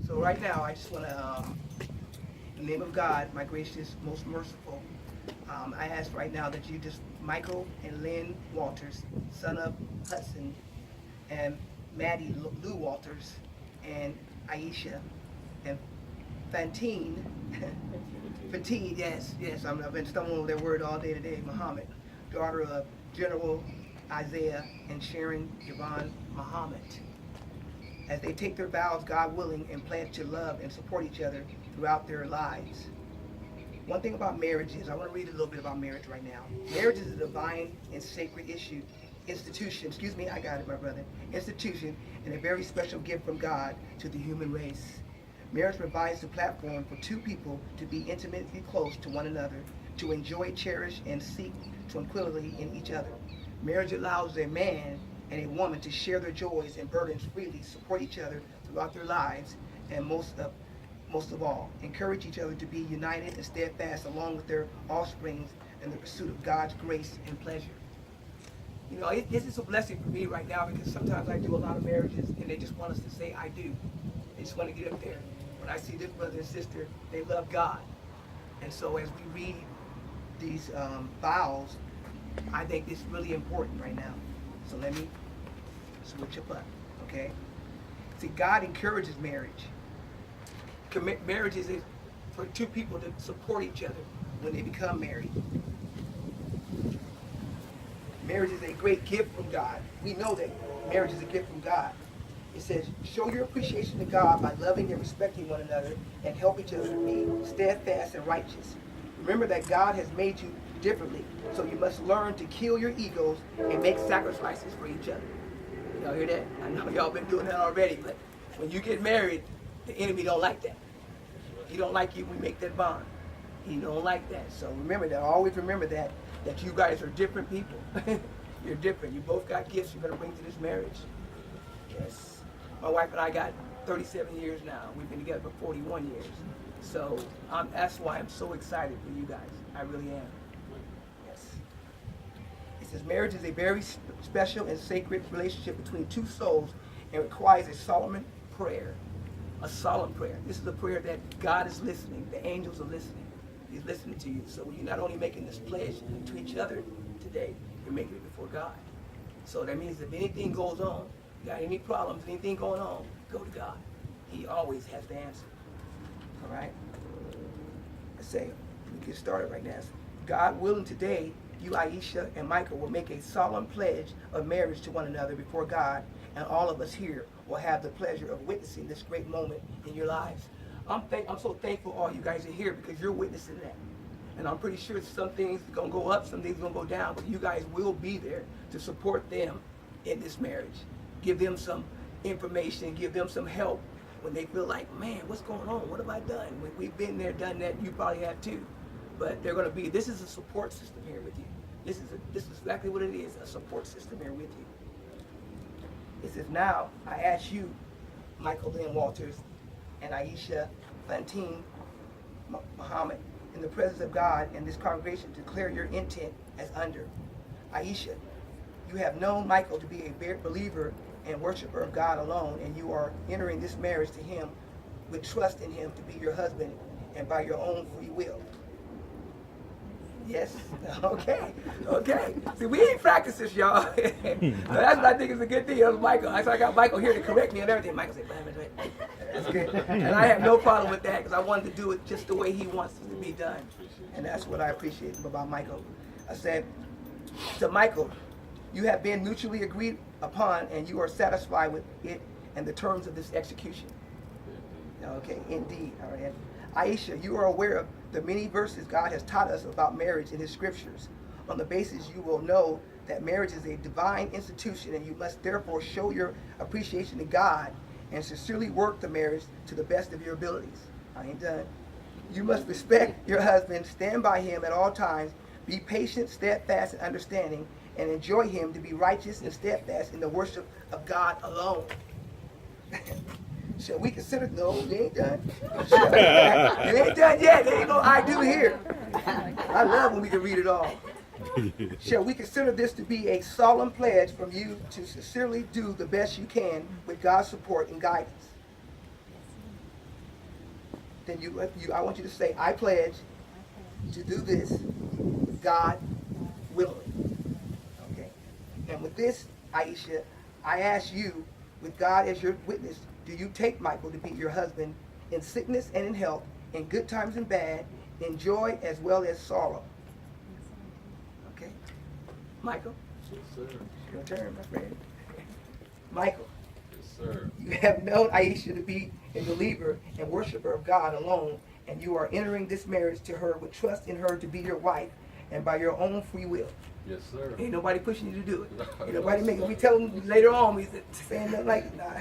So right now, I just want to, in the name of God, my gracious, most merciful, I ask right now that you just, Michael and Lynn Walters, son of Hudson, and Maddie Lou Walters, and Aisha, and Fantine, Fantine, yes, yes, I've been stumbling over that word all day today, Muhammad, daughter of General Isaiah and Sharon Yvonne Muhammad, as they take their vows, God willing, and pledge to love and support each other throughout their lives. One thing about marriage is, I want to read a little bit about marriage right now. Marriage is a divine and sacred institution, excuse me, I got it, my brother, institution, and a very special gift from God to the human race. Marriage provides the platform for two people to be intimately close to one another, to enjoy, cherish, and seek tranquility in each other. Marriage allows a man and a woman to share their joys and burdens freely, support each other throughout their lives, and most of all, encourage each other to be united and steadfast along with their offsprings in the pursuit of God's grace and pleasure. You know, this is a blessing for me right now because sometimes I do a lot of marriages and they just want us to say, I do. They just want to get up there. When I see this brother and sister, they love God. And so as we read these vows, I think it's really important right now. So let me switch up, okay? See, God encourages marriage. Marriage is for two people to support each other when they become married. Marriage is a great gift from God. We know that marriage is a gift from God. It says, show your appreciation to God by loving and respecting one another and help each other to be steadfast and righteous. Remember that God has made you differently, so you must learn to kill your egos and make sacrifices for each other. Y'all hear that? I know y'all been doing that already, but when you get married, the enemy don't like that. He don't like you when we make that bond. He don't like that. So remember that. Always remember that you guys are different people. You're different. You both got gifts you're going to bring to this marriage. Yes. My wife and I got 37 years now. We've been together for 41 years. So that's why I'm so excited for you guys. I really am. Yes. It says marriage is a very special and sacred relationship between two souls and requires a solemn prayer. A solemn prayer. This is a prayer that God is listening. The angels are listening. He's listening to you. So you're not only making this pledge to each other today, you're making it before God. So that means if anything goes on, you got any problems, anything going on, go to God. He always has the answer. All right? Let's say, we get started right now. God willing, today, you, Aisha, and Michael will make a solemn pledge of marriage to one another before God, and all of us here will have the pleasure of witnessing this great moment in your lives. I'm so thankful all you guys are here because you're witnessing that. And I'm pretty sure some things are going to go up, some things are going to go down, but you guys will be there to support them in this marriage. Give them some information, give them some help when they feel like, man, what's going on? What have I done? We've been there, done that. You probably have too. But they're going to be, this is a support system here with you. This is exactly what it is, a support system here with you. It says, now I ask you, Michael Lynn Walters and Aisha Fantine Muhammad, in the presence of God and this congregation, to declare your intent as under. Aisha, you have known Michael to be a believer and worshiper of God alone, and you are entering this marriage to him with trust in him to be your husband and by your own free will. Yes? Okay. Okay. See, we ain't practiced this, y'all. So that's what I think is a good thing. That was Michael. So I got Michael here to correct me and everything. Michael said, wait. That's good. And I have no problem with that because I wanted to do it just the way he wants it to be done. And that's what I appreciate about Michael. I said, to Michael, you have been mutually agreed upon and you are satisfied with it and the terms of this execution. Okay, indeed. All right. Aisha, you are aware of the many verses God has taught us about marriage in his scriptures. On the basis, you will know that marriage is a divine institution and you must therefore show your appreciation to God and sincerely work the marriage to the best of your abilities. I ain't done. You must respect your husband, stand by him at all times, be patient, steadfast, and understanding, and enjoy him to be righteous and steadfast in the worship of God alone. Shall we consider, no, you ain't done. You ain't done yet. There ain't no I do here. I love when we can read it all. Shall we consider this to be a solemn pledge from you to sincerely do the best you can with God's support and guidance? then I want you to say, I pledge to do this, God willing. Okay. And with this, Aisha, I ask you, with God as your witness, do you take Michael to be your husband in sickness and in health, in good times and bad, in joy as well as sorrow? Okay. Michael? Yes, sir. Your turn, my friend. Michael. Yes, sir. You have known Aisha to be a believer and worshiper of God alone, and you are entering this marriage to her with trust in her to be your wife and by your own free will. Yes, sir. Ain't nobody pushing you to do it. Ain't nobody making me tell them later on, we saying nothing like, nah,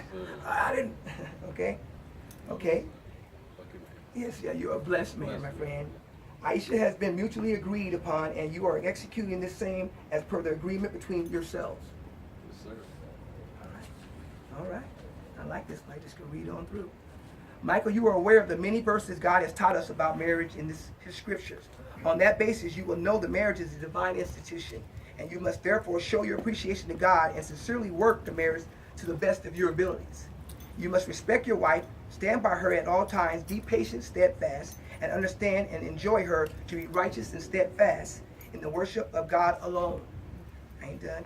I didn't. Okay? Okay? Yes, yeah, you're a blessed man, my friend. Aisha has been mutually agreed upon, and you are executing the same as per the agreement between yourselves. Yes, sir. All right. All right. I like this. I just can read on through. Michael, you are aware of the many verses God has taught us about marriage in his scriptures. On that basis, you will know that marriage is a divine institution, and you must therefore show your appreciation to God and sincerely work the marriage to the best of your abilities. You must respect your wife, stand by her at all times, be patient, steadfast, and understand and enjoy her to be righteous and steadfast in the worship of God alone. I ain't done.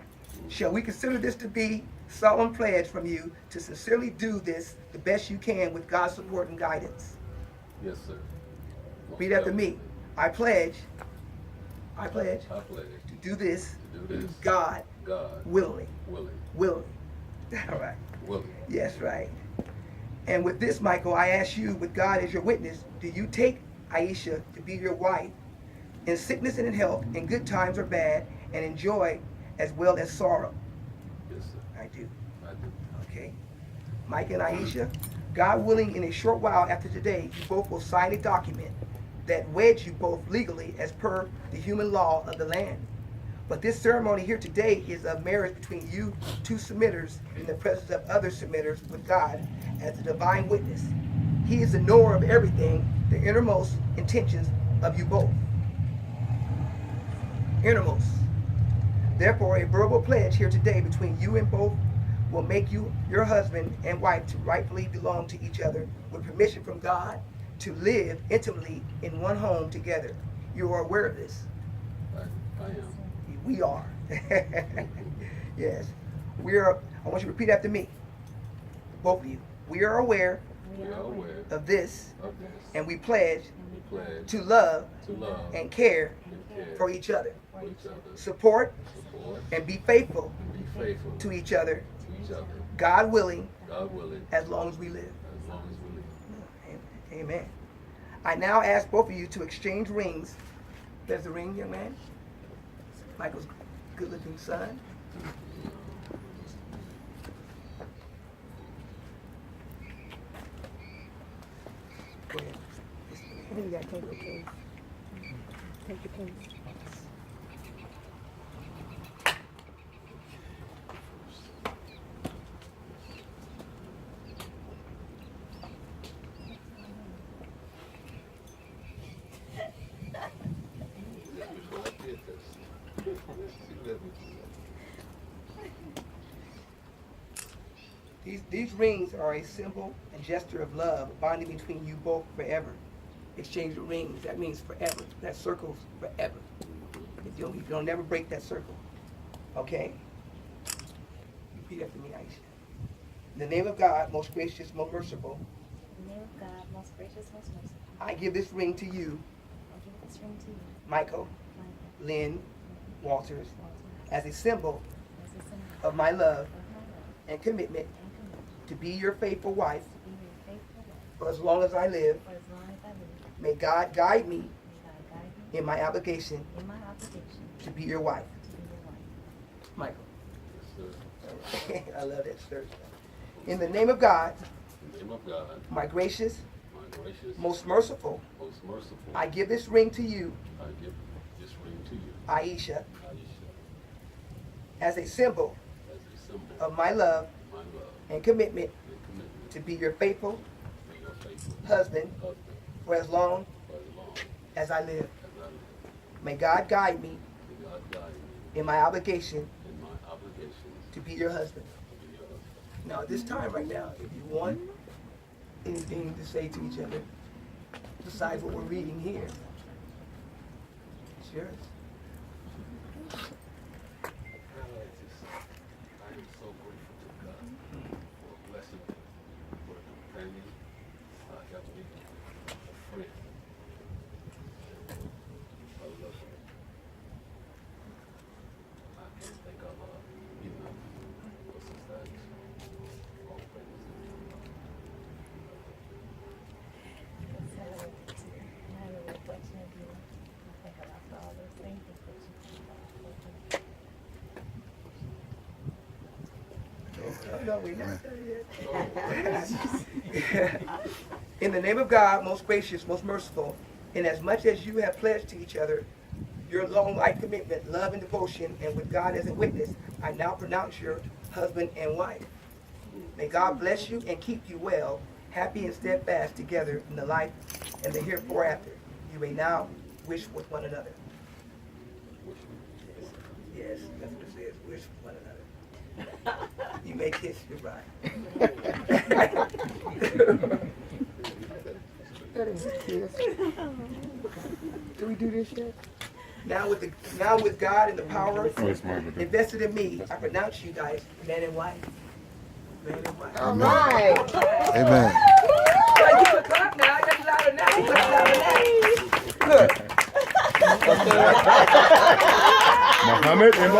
Shall we consider this to be solemn pledge from you to sincerely do this the best you can with God's support and guidance? Yes, sir. Repeat after me. I pledge I pledge to do this, to do this, God willingly. willing. All right. Willing. Yes, right. And with this, Michael, I ask you, with God as your witness, do you take Aisha to be your wife in sickness and in health, in good times or bad, and in joy as well as sorrow? Yes, sir. I do. I do. Okay. Mike and Aisha, God willing, in a short while after today, you both will sign a document that weds you both legally as per the human law of the land. But this ceremony here today is a marriage between you two submitters in the presence of other submitters with God as the divine witness. He is the knower of everything, the innermost intentions of you both. Innermost. Therefore, a verbal pledge here today between you and both will make you your husband and wife to rightfully belong to each other with permission from God to live intimately in one home together. You are aware of this. I am. We are. Yes. We are. I want you to repeat after me. Both of you. We are aware We are aware of this, of this, and we pledge we pledge to love to love and care and care for each other, for each other, support support and be faithful and be faithful to each other, to each other, God willing, God willing, as long as we live. as long as we live. Amen. I now ask both of you to exchange rings. There's the ring, young man. Michael's good-looking son. Go ahead. I think you gotta take the case. Take the case. Before I did this, she let me do These rings are a symbol and gesture of love, bonding between you both forever. Exchange the rings. That means forever. That circle's forever. You'll never break that circle. Okay? Repeat after me, Aisha. In the name of God, most gracious, most merciful, In the name of God, most gracious, most merciful, I give this ring to you, I give this ring to you, Michael, Michael Lynn, Walters, Walters, as a symbol as a symbol of my love of my love and commitment and commitment to be your faithful wife to be your faithful wife for as long as I live. for as long as I live. May God guide me May God guide me in my obligation in my obligation to be your wife. to be your wife. Michael. Yes, sir. I love that, sir. In the name of God, In the name of God, my gracious, my gracious, most merciful, most merciful, I give this ring to you, I give this ring to you, Aisha, Aisha, as a symbol as a symbol of my love my love and commitment and commitment to be your faithful to be your faithful husband husband for as long for as long as I live. as I live. May God guide me May God guide me in my obligation in my obligations to be your husband. to be your husband. Now, at this time right now, if you want anything to say to each other, decides what we're reading here. It's yours. I am so grateful to God for blessing me with a companion, help me, a friend, a lover. I can't think of enough for such all praise to God. No, we're not done yet. In the name of God, most gracious, most merciful, inasmuch as you have pledged to each other your long life commitment, love, and devotion, and with God as a witness, I now pronounce you husband and wife. May God bless you and keep you well, happy and steadfast together in the life and the hereafter. You may now wish with one another. Yes, that's what it says, wish with one another. You may kiss your bride. That is a kiss. Do we do this yet? Now with God and the power invested in me, I pronounce you guys man and wife. Man and wife. All right. Amen. Gotta give a clap now. That's louder now. That's louder now. Look. Muhammad and